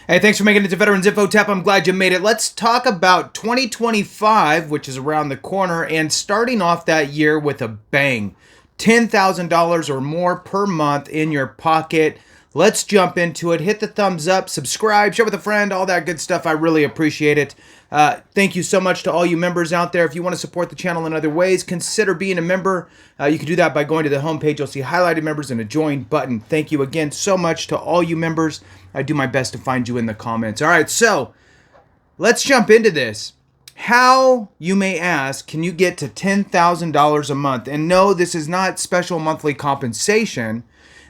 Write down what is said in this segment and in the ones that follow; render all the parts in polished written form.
Hey, thanks for making it to Veterans Info Tap. I'm glad you made it. Let's talk about 2025, which is around the corner, and starting off that year with a bang. $10,000 or more per month in your pocket. Let's jump into it. Hit the thumbs up, subscribe, share with a friend, all that good stuff. I really appreciate it. Thank you so much to all you members out there. If you want to support the channel in other ways, consider being a member. You can do that by going to the homepage. You'll see highlighted members and a join button. Thank you again so much to all you members. I do my best to find you in the comments. All right, so let's jump into this. How, you may ask, can you get to $10,000 a month? And no, this is not special monthly compensation.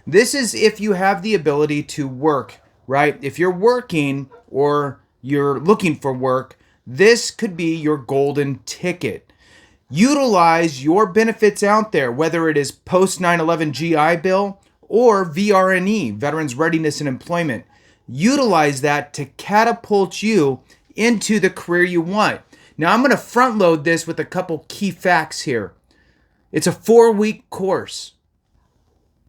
This is if you have the ability to work, right? If you're working or you're looking for work, this could be your golden ticket. Utilize your benefits out there, whether it is post 9/11 GI Bill or VRNE, Veterans Readiness and Employment. Utilize that to catapult you into the career you want. Now, I'm going to front load this with a couple key facts here. It's a 4-week course.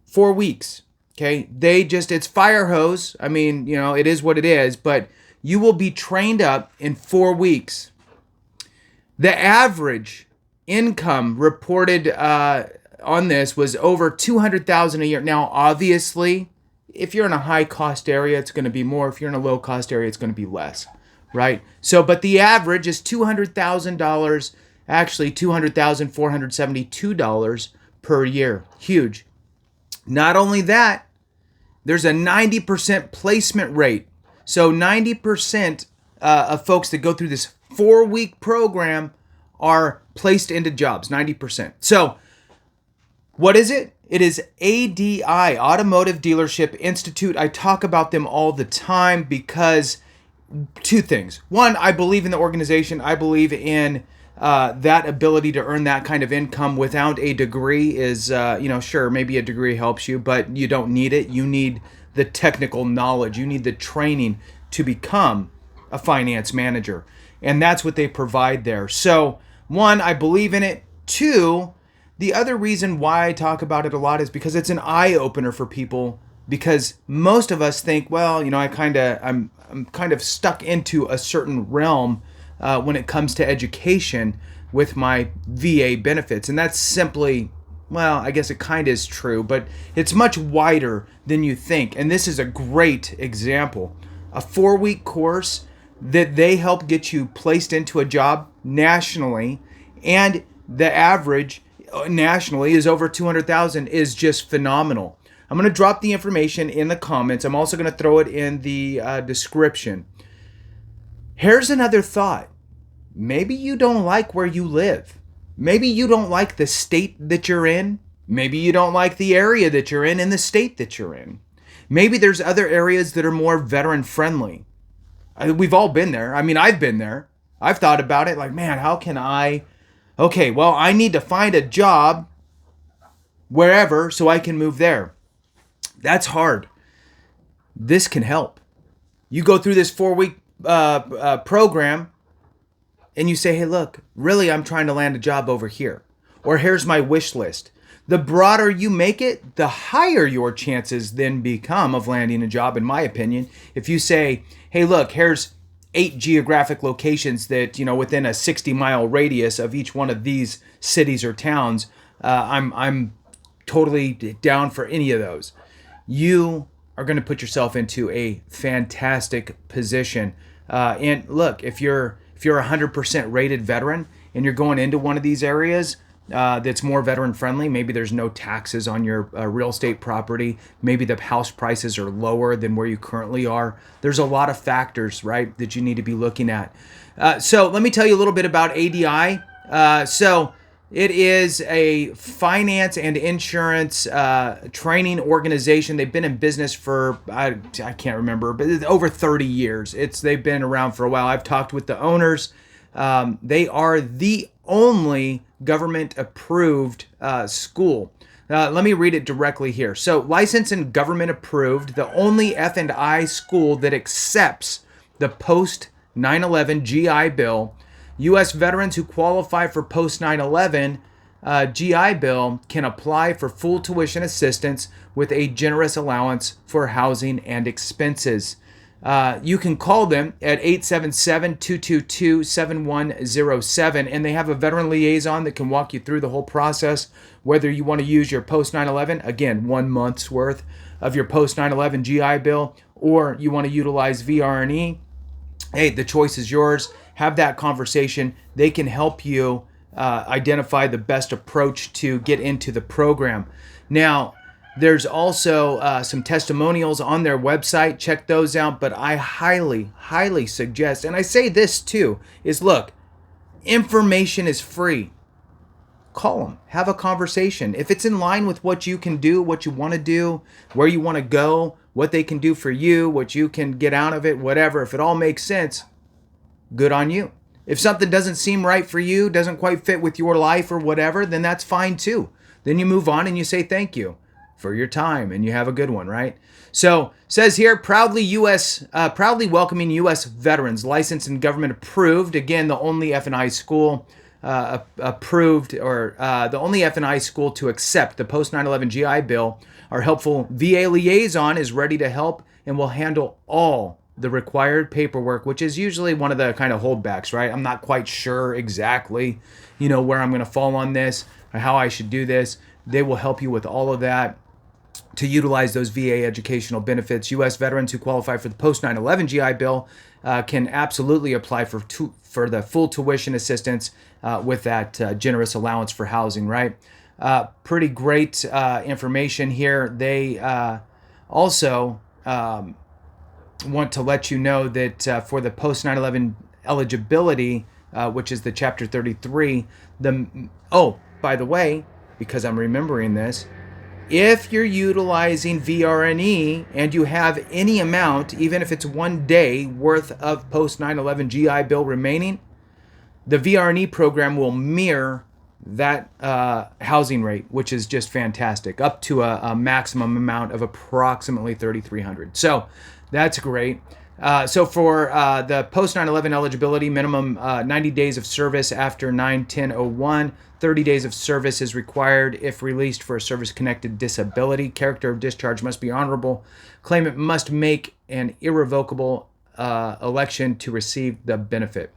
4 weeks. Okay. It's fire hose. I mean, it is what it is, but you will be trained up in 4 weeks. The average income reported on this was over $200,000 a year. Now, obviously, if you're in a high cost area, it's going to be more. If you're in a low cost area, it's going to be less, right? So, but the average is $200,000, actually $200,472 per year. Huge. Not only that, there's a 90% placement rate. So 90% of folks that go through this 4-week program are placed into jobs, 90%. So what is it? It is ADI, Automotive Dealership Institute. I talk about them all the time because two things. One, I believe in the organization. I believe in that ability to earn that kind of income without a degree is, sure, maybe a degree helps you, but you don't need it. You need the technical knowledge. You need the training to become a finance manager. And that's what they provide there. So, one, I believe in it. Two, the other reason why I talk about it a lot is because it's an eye opener for people. Because most of us think, well, I'm kind of stuck into a certain realm when it comes to education with my VA benefits. And that's simply, well, I guess it kind of is true, but it's much wider than you think. And this is a great example. A 4-week course that they help get you placed into a job nationally, and the average nationally is over 200,000 is just phenomenal. I'm going to drop the information in the comments. I'm also going to throw it in the description. Here's another thought. Maybe you don't like where you live. Maybe you don't like the state that you're in. Maybe you don't like the area that you're in and the state that you're in. Maybe there's other areas that are more veteran friendly. We've all been there. I mean, I've been there. I've thought about it like, man, how can I need to find a job wherever so I can move there. That's hard. This can help. You go through this 4-week program and you say, hey, look, really, I'm trying to land a job over here. Or here's my wish list. The broader you make it, the higher your chances then become of landing a job, in my opinion. If you say, hey, look, here's 8 geographic locations that, within a 60-mile radius of each one of these cities or towns, I'm totally down for any of those. You are going to put yourself into a fantastic position. And look, if you're a 100% rated veteran and you're going into one of these areas that's more veteran friendly, maybe there's no taxes on your real estate property. Maybe the house prices are lower than where you currently are. There's a lot of factors, right, that you need to be looking at. So let me tell you a little bit about ADI. So it is a finance and insurance training organization. They've been in business for, I can't remember, but over 30 years. They've been around for a while. I've talked with the owners. They are the only government-approved school. Let me read it directly here. So, licensed and government-approved, the only F&I school that accepts the post 9/11 GI Bill. U.S. veterans who qualify for post 9/11 GI Bill can apply for full tuition assistance with a generous allowance for housing and expenses. You can call them at 877-222-7107, and they have a veteran liaison that can walk you through the whole process, whether you want to use your post 9/11, again, 1 month's worth of your post 9/11 GI Bill, or you want to utilize VRNE. Hey, the choice is yours. Have that conversation. They can help you identify the best approach to get into the program. Now, there's also some testimonials on their website. Check those out. But I highly, highly suggest, and I say this too, is look, information is free. Call them. Have a conversation. If it's in line with what you can do, what you want to do, where you want to go, what they can do for you, what you can get out of it, whatever, if it all makes sense, good on you. If something doesn't seem right for you, doesn't quite fit with your life or whatever, then that's fine too. Then you move on and you say thank you for your time, and you have a good one, right? So, says here, proudly welcoming U.S. veterans, licensed and government approved. Again, the only F&I school approved, or the only F&I school to accept the post 9/11 GI Bill. Our helpful VA liaison is ready to help and will handle all the required paperwork, which is usually one of the kind of holdbacks, right? I'm not quite sure exactly, where I'm going to fall on this or how I should do this. They will help you with all of that to utilize those VA educational benefits. U.S. veterans who qualify for the post 9/11 GI Bill can absolutely apply for the full tuition assistance with that generous allowance for housing, right? Pretty great information here. They also want to let you know that for the post 9/11 eligibility, which is the Chapter 33, by the way, because I'm remembering this, if you're utilizing VRNE and you have any amount, even if it's 1 day worth of post 9/11 GI Bill remaining, the VRNE program will mirror that housing rate, which is just fantastic, up to a maximum amount of approximately $3,300. So that's great. So for the post 9/11 eligibility, minimum 90 days of service after 9/10/01. 30 days of service is required if released for a service-connected disability. Character of discharge must be honorable. Claimant must make an irrevocable election to receive the benefit.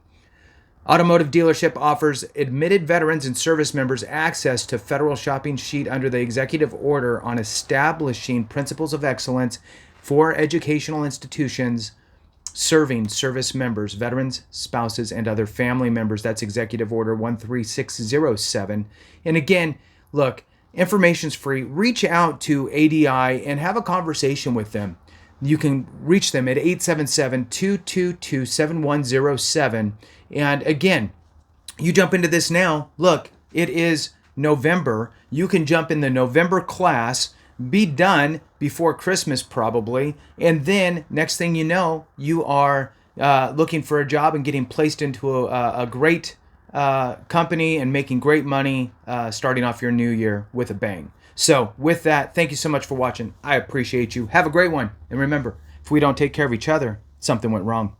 Automotive Dealership offers admitted veterans and service members access to federal shopping sheet under the executive order on establishing principles of excellence for educational institutions serving service members, veterans, spouses, and other family members. That's Executive Order 13607. And again, look, information's free. Reach out to ADI and have a conversation with them. You can reach them at 877-222-7107. And again, you jump into this now. Look, it is November. You can jump in the November class, be done before Christmas probably, and then next thing you know, you are looking for a job and getting placed into a great company and making great money, starting off your new year with a bang. So with that, thank you so much for watching. I appreciate you. Have a great one. And remember, if we don't take care of each other, something went wrong.